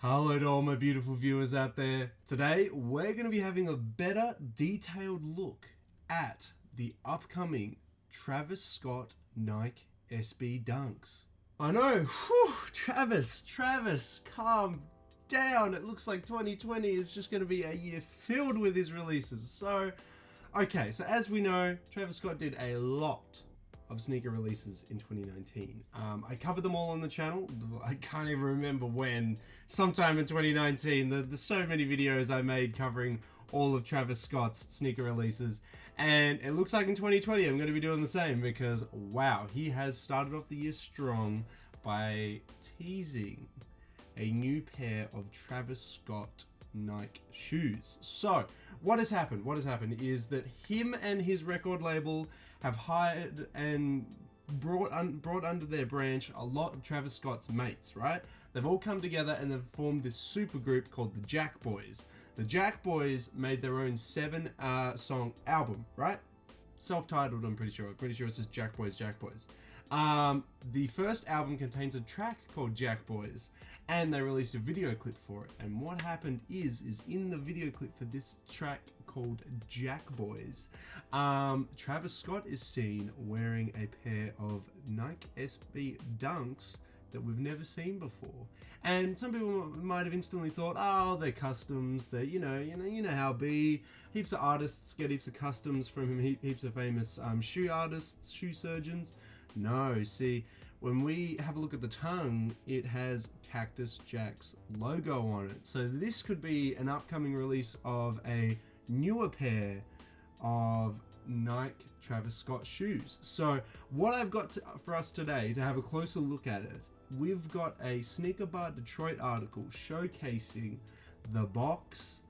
Hello to all my beautiful viewers out there. Today we're going to be having a better detailed look at the upcoming Travis Scott Nike SB Dunks. I know, Travis, calm down. It looks like 2020 is just going to be a year filled with his releases. So as we know, Travis Scott did a lot of sneaker releases in 2019. I covered them all on the channel. I can't even remember when. Sometime in 2019. There's so many videos I made covering all of Travis Scott's sneaker releases. And it looks like in 2020 I'm going to be doing the same because, wow, he has started off the year strong by teasing a new pair of Travis Scott Nike shoes. So, what has happened? What has happened is that him and his record label have hired and brought under their branch a lot of Travis Scott's mates, right? They've all come together and have formed this super group called the Jack Boys. The Jack Boys made their own 7-song album, right? Self-titled, I'm pretty sure. Pretty sure it says Jack Boys, Jack Boys. The first album contains a track called Jack Boys, and they released a video clip for it. And what happened is in the video clip for this track called Jack Boys, Travis Scott is seen wearing a pair of Nike SB Dunks that we've never seen before. And some people might have instantly thought, oh, they're customs, they're, you know how it be. Heaps of artists get heaps of customs from him, heaps of famous shoe artists, shoe surgeons. No, see, when we have a look at the tongue, it has Cactus Jack's logo on it. So this could be an upcoming release of a newer pair of Nike Travis Scott shoes. So what I've got for us today to have a closer look at it, we've got a Sneaker Bar Detroit article showcasing the box,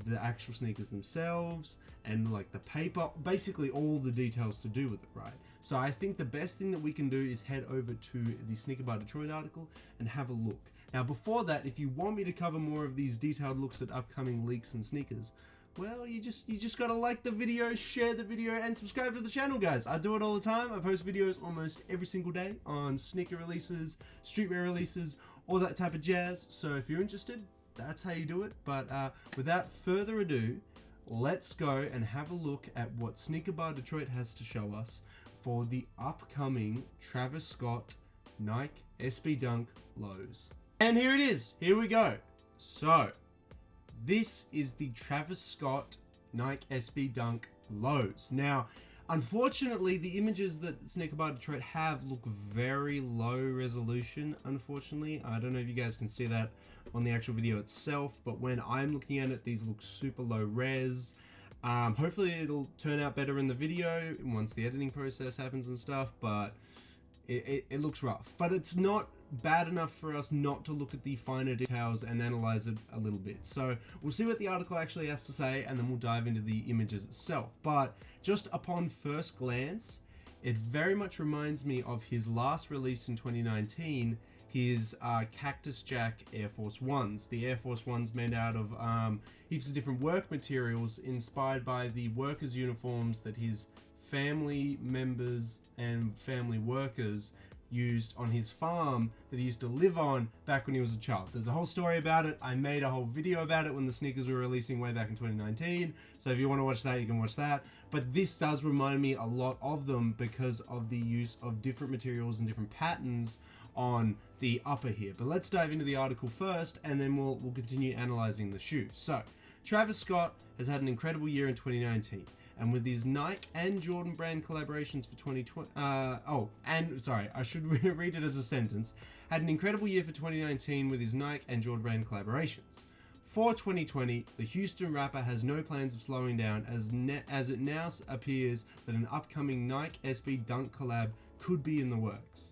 the actual sneakers themselves, and like the paper, basically all the details to do with it, right? So I think the best thing that we can do is head over to the Sneaker Bar Detroit article and have a look. Now before that, if you want me to cover more of these detailed looks at upcoming leaks and sneakers, well, you just gotta like the video, share the video, and subscribe to the channel, guys. I do it all the time. I post videos almost every single day on sneaker releases, streetwear releases, all that type of jazz. So if you're interested, that's how you do it. But without further ado, let's go and have a look at what Sneaker Bar Detroit has to show us for the upcoming Travis Scott Nike SB Dunk lows. And here it is. Here we go. So this is the Travis Scott Nike SB Dunk lows. Now, unfortunately, the images that Sneaker Bar Detroit have look very low resolution, unfortunately. I don't know if you guys can see that on the actual video itself, but when I'm looking at it, these look super low res. Hopefully it'll turn out better in the video once the editing process happens and stuff, but it looks rough. But it's not bad enough for us not to look at the finer details and analyze it a little bit. So we'll see what the article actually has to say, and then we'll dive into the images itself. But just upon first glance, it very much reminds me of his last release in 2019, his Cactus Jack Air Force Ones. The Air Force Ones made out of heaps of different work materials inspired by the workers' uniforms that his family members and family workers used on his farm that he used to live on back when he was a child. There's a whole story about it. I made a whole video about it when the sneakers were releasing way back in 2019. So if you want to watch that, you can watch that. But this does remind me a lot of them because of the use of different materials and different patterns on the upper here. But let's dive into the article first, and then we'll continue analyzing the shoe. So Travis Scott has had an incredible year in 2019. And with his Nike and Jordan brand collaborations for 2020, I should read it as a sentence. Had an incredible year for 2019 with his Nike and Jordan brand collaborations. For 2020, the Houston rapper has no plans of slowing down as it now appears that an upcoming Nike SB Dunk collab could be in the works.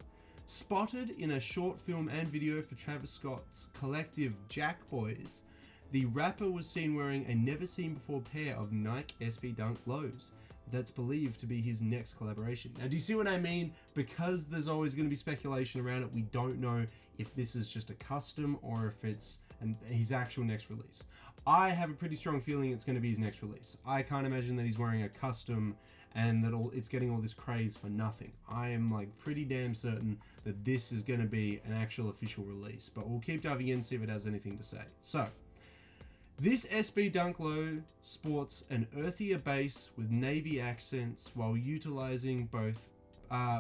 Spotted in a short film and video for Travis Scott's collective Jack Boys, the rapper was seen wearing a never-seen-before pair of Nike SB Dunk lows. that's believed to be his next collaboration. Now, do you see what I mean? Because there's always going to be speculation around it, we don't know if this is just a custom or if it's his actual next release. I have a pretty strong feeling it's going to be his next release. I can't imagine that he's wearing a custom and that it's getting all this craze for nothing. I am like pretty damn certain that this is going to be an actual official release, but we'll keep diving in and see if it has anything to say. So, this SB Dunk Low sports an earthier base with navy accents while utilizing both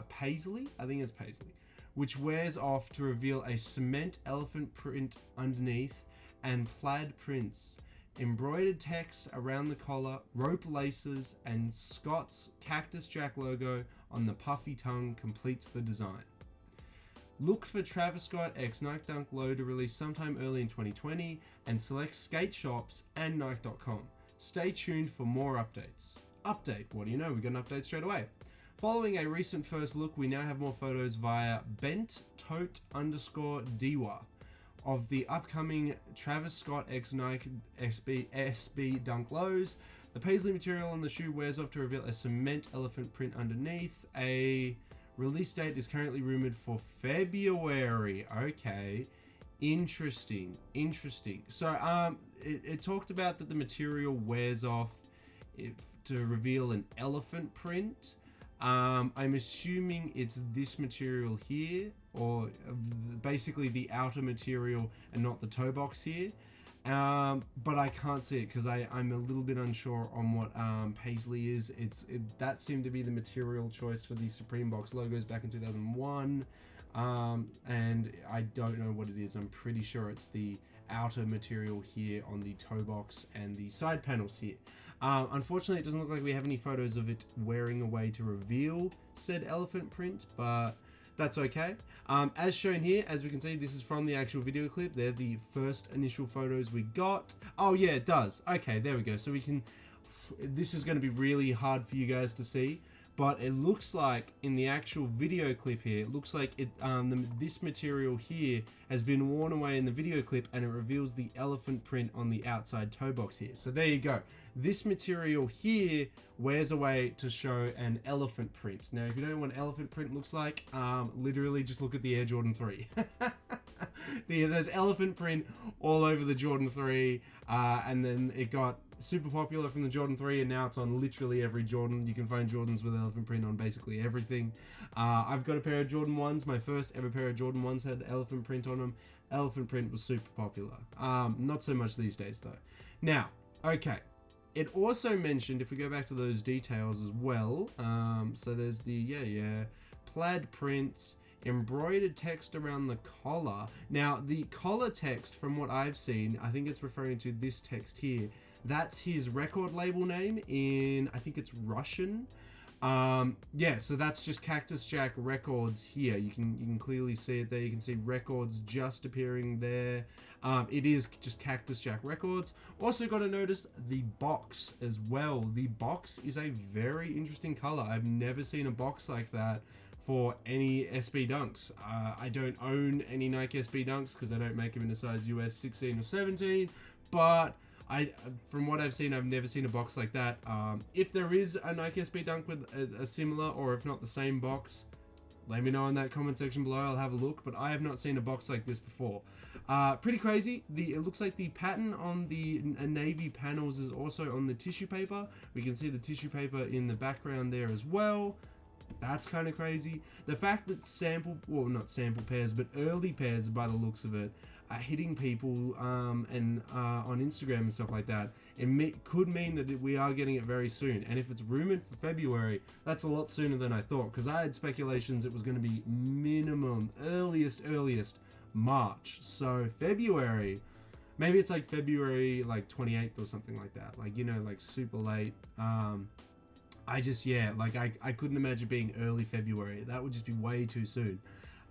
paisley, I think it's paisley, which wears off to reveal a cement elephant print underneath and plaid prints, embroidered text around the collar, rope laces, and Scott's Cactus Jack logo on the puffy tongue completes the design. Look for Travis Scott x Nike Dunk Low to release sometime early in 2020 and select skate shops and Nike.com. Stay tuned for more updates. Update, what do you know? We got an update straight away. Following a recent first look, we now have more photos via bent_tote_diwa of the upcoming Travis Scott x Nike SB Dunk Lows. The paisley material on the shoe wears off to reveal a cement elephant print underneath. A release date is currently rumored for February. Okay, interesting. So it talked about that the material wears off to reveal an elephant print. I'm assuming it's this material here, or basically the outer material and not the toe box here. But I can't see it because I'm a little bit unsure on what paisley is. That seemed to be the material choice for the Supreme Box logos back in 2001, and I don't know what it is. I'm pretty sure it's the outer material here on the toe box and the side panels here. Unfortunately, it doesn't look like we have any photos of it wearing away to reveal said elephant print, but that's okay. As shown here, as we can see, this is from the actual video clip. They're the first initial photos we got. Oh yeah, it does. Okay, there we go. So we can, this is going to be really hard for you guys to see, but it looks like in the actual video clip here, it looks like this material here has been worn away in the video clip, and it reveals the elephant print on the outside toe box here. So there you go. This material here wears away to show an elephant print. Now, if you don't know what an elephant print looks like, literally just look at the Air Jordan 3. There's elephant print all over the Jordan 3, and then it got super popular from the Jordan 3, and now it's on literally every Jordan. You can find Jordans with elephant print on basically everything. I've got a pair of Jordan 1s. My first ever pair of Jordan 1s had elephant print on them. Elephant print was super popular. Not so much these days though. Now, okay. It also mentioned, if we go back to those details as well, so there's the, plaid prints, embroidered text around the collar. Now, the collar text, from what I've seen, I think it's referring to this text here. That's his record label name in, I think it's Russian. So that's just Cactus Jack Records here. You can clearly see it there. You can see Records just appearing there. It is just Cactus Jack Records. Also got to notice the box as well. The box is a very interesting color. I've never seen a box like that for any SB Dunks. I don't own any Nike SB Dunks because I don't make them in a size US 16 or 17, but from what I've seen, I've never seen a box like that. If there is a Nike SB Dunk with a similar, or if not the same box, let me know in that comment section below. I'll have a look, but I have not seen a box like this before. Pretty crazy. It looks like the pattern on the navy panels is also on the tissue paper. We can see the tissue paper in the background there as well. That's kind of crazy. The fact that not sample pairs, but early pairs by the looks of it, are hitting people and on Instagram and stuff like that, it could mean that we are getting it very soon. And if it's rumored for February, that's a lot sooner than I thought, because I had speculations it was going to be minimum earliest March. So February, maybe it's like February like 28th or something like that, like, you know, like super late. I couldn't imagine being early February. That would just be way too soon.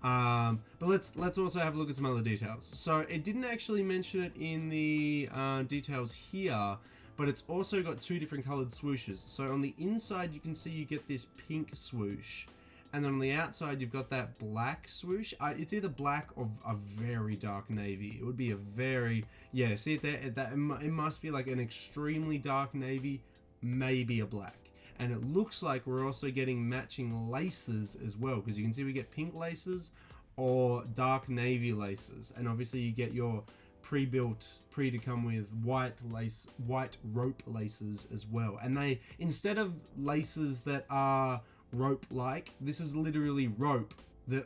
But let's also have a look at some other details. So it didn't actually mention it in the details here, but it's also got two different colored swooshes. So on the inside, you can see you get this pink swoosh, and then on the outside, you've got that black swoosh. It's either black or a very dark navy. It would be a very, see it there? It must be like an extremely dark navy, maybe a black. And it looks like we're also getting matching laces as well, because you can see we get pink laces or dark navy laces, and obviously you get your pre-built to come with white rope laces as well. And they, instead of laces that are rope like, this is literally rope that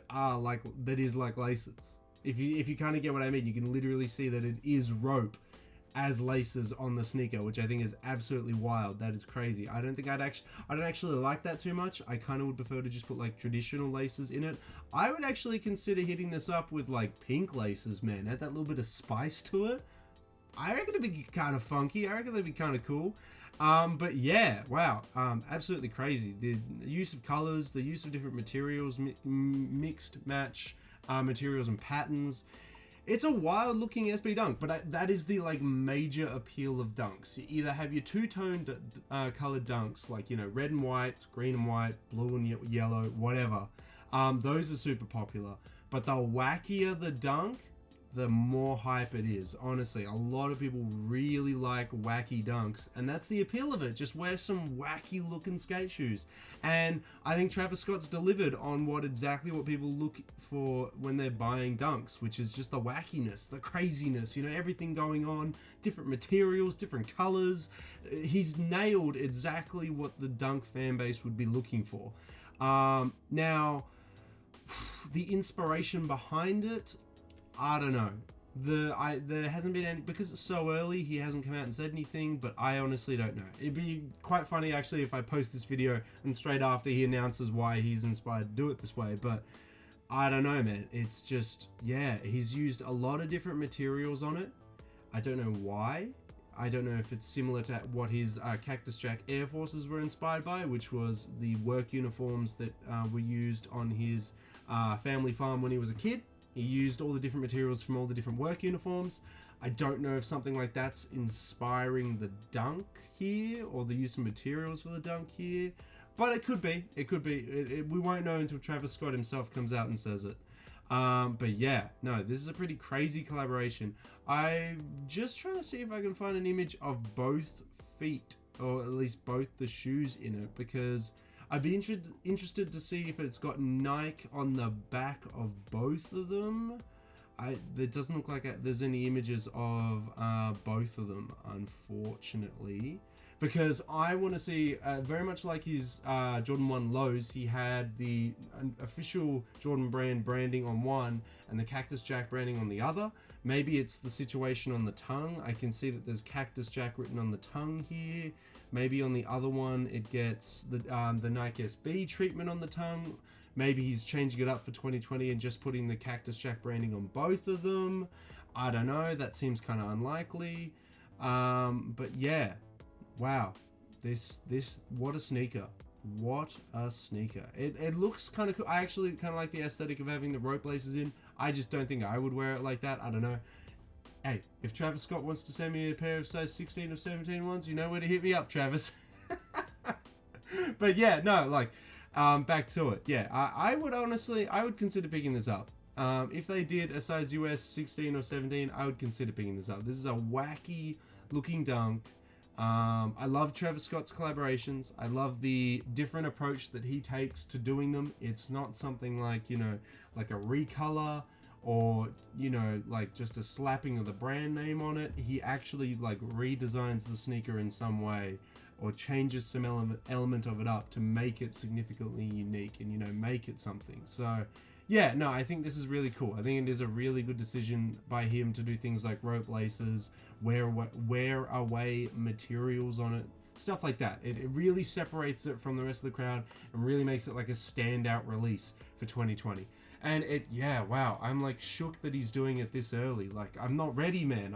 is like laces. If you kind of get what I mean, you can literally see that it is rope as laces on the sneaker, which I think is absolutely wild. That is crazy. I don't actually like that too much. I kind of would prefer to just put like traditional laces in it. I would actually consider hitting this up with like pink laces, man. Add that little bit of spice to it. I reckon it'd be kind of funky. I reckon it'd be kind of cool. But yeah, wow, absolutely crazy. The use of colors, the use of different materials, mixed match materials and patterns. It's a wild looking SB Dunk, but that is the like major appeal of dunks. You either have your two-toned colored dunks, like, you know, red and white, green and white, blue and yellow, whatever. Those are super popular. But the wackier the dunk, the more hype it is. Honestly, a lot of people really like wacky dunks, and that's the appeal of it. Just wear some wacky looking skate shoes. And I think Travis Scott's delivered on exactly what people look for when they're buying dunks, which is just the wackiness, the craziness, you know, everything going on, different materials, different colors. He's nailed exactly what the dunk fan base would be looking for. Now, the inspiration behind it, I don't know. There hasn't been any, because it's so early, he hasn't come out and said anything, but I honestly don't know. It'd be quite funny actually if I post this video and straight after he announces why he's inspired to do it this way, but I don't know, man. It's just, yeah, he's used a lot of different materials on it. I don't know why. I don't know if it's similar to what his Cactus Jack Air Forces were inspired by, which was the work uniforms that were used on his family farm when he was a kid. He used all the different materials from all the different work uniforms. I don't know if something like that's inspiring the dunk here, or the use of materials for the dunk here, but it could be. It could be. We won't know until Travis Scott himself comes out and says it. But yeah, no, this is a pretty crazy collaboration. I'm just trying to see if I can find an image of both feet, or at least both the shoes in it, because I'd be interested to see if it's got Nike on the back of both of them. There doesn't look like there's any images of both of them, unfortunately. Because I want to see, very much like his Jordan 1 lows, he had the official Jordan brand branding on one and the Cactus Jack branding on the other. Maybe it's the situation on the tongue. I can see that there's Cactus Jack written on the tongue here. Maybe on the other one it gets the Nike SB treatment on the tongue. Maybe he's changing it up for 2020 and just putting the Cactus Jack branding on both of them. I don't know. That seems kind of unlikely. But yeah, wow. This what a sneaker. What a sneaker. It looks kind of cool. I actually kind of like the aesthetic of having the rope laces in. I just don't think I would wear it like that. I don't know. Hey, if Travis Scott wants to send me a pair of size 16 or 17 ones, you know where to hit me up, Travis. But yeah, no, like, back to it. Yeah, I would consider picking this up. If they did a size US 16 or 17, I would consider picking this up. This is a wacky looking dunk. I love Travis Scott's collaborations. I love the different approach that he takes to doing them. It's not something like, you know, like a recolor, or, you know, like just a slapping of the brand name on it. He actually like redesigns the sneaker in some way, or changes some element of it up to make it significantly unique and, you know, make it something. So yeah, no, I think this is really cool. I think it is a really good decision by him to do things like rope laces, wear away materials on it, stuff like that. It really separates it from the rest of the crowd and really makes it like a standout release for 2020. And yeah, wow, I'm like shook that he's doing it this early. Like, I'm not ready, man.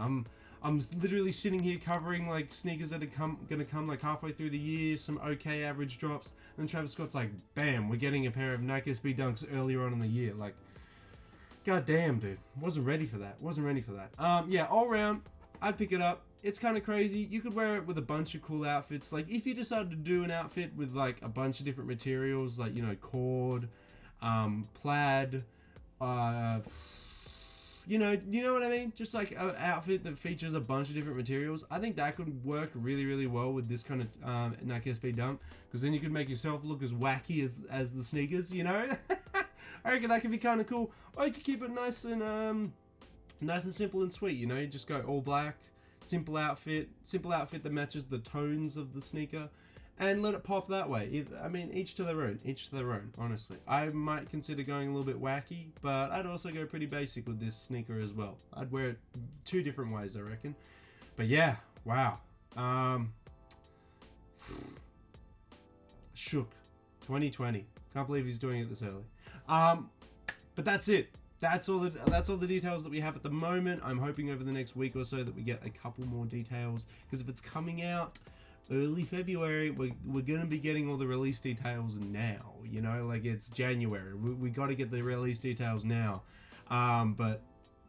I'm literally sitting here covering like sneakers that are gonna come like halfway through the year, some okay average drops, and then Travis Scott's like, bam, we're getting a pair of Nike SB Dunks earlier on in the year. Like, god damn, dude, wasn't ready for that. Yeah, all around, I'd pick it up. It's kind of crazy. You could wear it with a bunch of cool outfits. Like, if you decided to do an outfit with like a bunch of different materials, like, you know, cord, plaid, you know what I mean? Just like an outfit that features a bunch of different materials. I think that could work really, really well with this kind of Nike SB Dunk, because then you could make yourself look as wacky as the sneakers, you know? I reckon that could be kind of cool. Or you could keep it nice and simple and sweet, you know? You just go all black, simple outfit that matches the tones of the sneaker, and let it pop that way. I mean, each to their own, honestly. I might consider going a little bit wacky, but I'd also go pretty basic with this sneaker as well. I'd wear it 2 different ways, I reckon. But yeah, wow. Shook. 2020. Can't believe he's doing it this early. But that's it. That's all the details that we have at the moment. I'm hoping over the next week or so that we get a couple more details, because if it's coming out early February, we're gonna be getting all the release details now, you know, like it's January. We got to get the release details now. But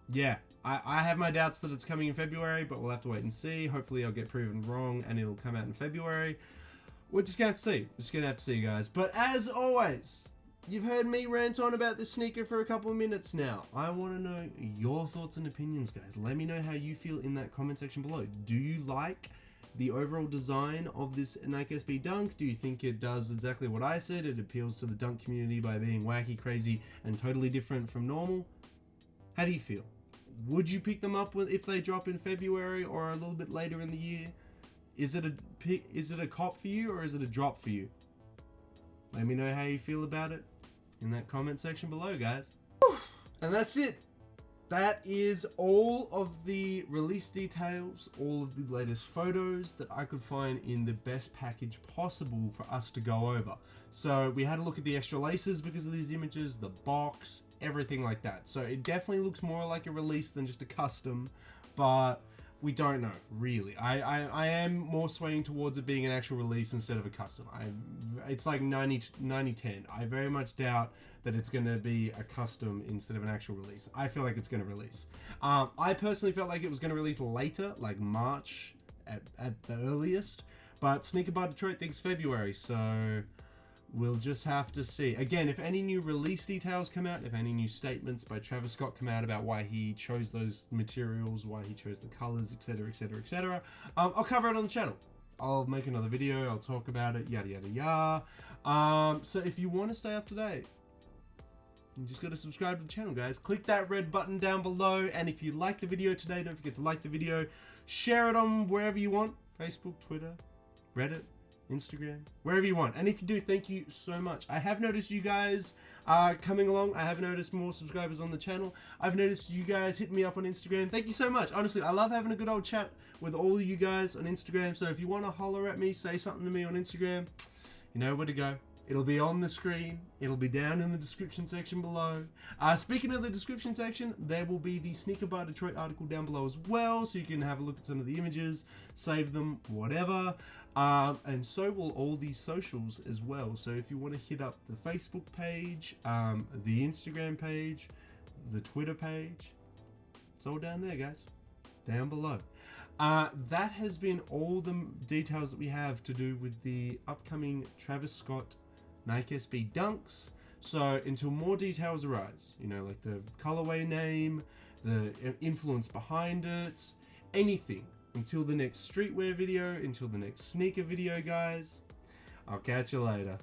yeah, I have my doubts that it's coming in February, but we'll have to wait and see. Hopefully I'll get proven wrong and it'll come out in February. We're just gonna have to see, guys. But as always, you've heard me rant on about this sneaker for a couple of minutes now. I want to know your thoughts and opinions, guys. Let me know how you feel in that comment section below. Do you like the overall design of this Nike SB Dunk? Do you think it does exactly what I said? It appeals to the dunk community by being wacky, crazy, and totally different from normal. How do you feel? Would you pick them up if they drop in February or a little bit later in the year? Is it a cop for you or is it a drop for you? Let me know how you feel about it in that comment section below, guys. And that's it. That is all of the release details, all of the latest photos that I could find in the best package possible for us to go over. So we had a look at the extra laces because of these images, the box, everything like that. So it definitely looks more like a release than just a custom, but we don't know, really. I am more swaying towards it being an actual release instead of a custom. It's like 90-10. I very much doubt that it's going to be a custom instead of an actual release. I feel like it's going to release. I personally felt like it was going to release later, like March at the earliest, but Sneaker Bar Detroit thinks February, so we'll just have to see. Again, if any new release details come out, if any new statements by Travis Scott come out about why he chose those materials, why he chose the colors, etc, etc, etc, I'll cover it on the channel. I'll make another video, I'll talk about it, yada yada yada. So if you want to stay up to date, you just got to subscribe to the channel, guys. Click that red button down below, and if you like the video today, don't forget to like the video, share it on wherever you want, Facebook, Twitter, Reddit, Instagram, wherever you want. And if you do, thank you so much. I have noticed you guys coming along. I have noticed more subscribers on the channel. I've noticed you guys hitting me up on Instagram. Thank you so much. Honestly, I love having a good old chat with all of you guys on Instagram. So if you want to holler at me, say something to me on Instagram, you know where to go. It'll be on the screen. It'll be down in the description section below. Speaking of the description section, there will be the Sneaker Bar Detroit article down below as well, so you can have a look at some of the images, save them, whatever. And so will all these socials as well. So if you want to hit up the Facebook page, the Instagram page, the Twitter page, it's all down there, guys. Down below. That has been all the details that we have to do with the upcoming Travis Scott Nike SB Dunks. So until more details arise, you know, like the colorway name, the influence behind it, anything, until the next streetwear video, until the next sneaker video, guys, I'll catch you later.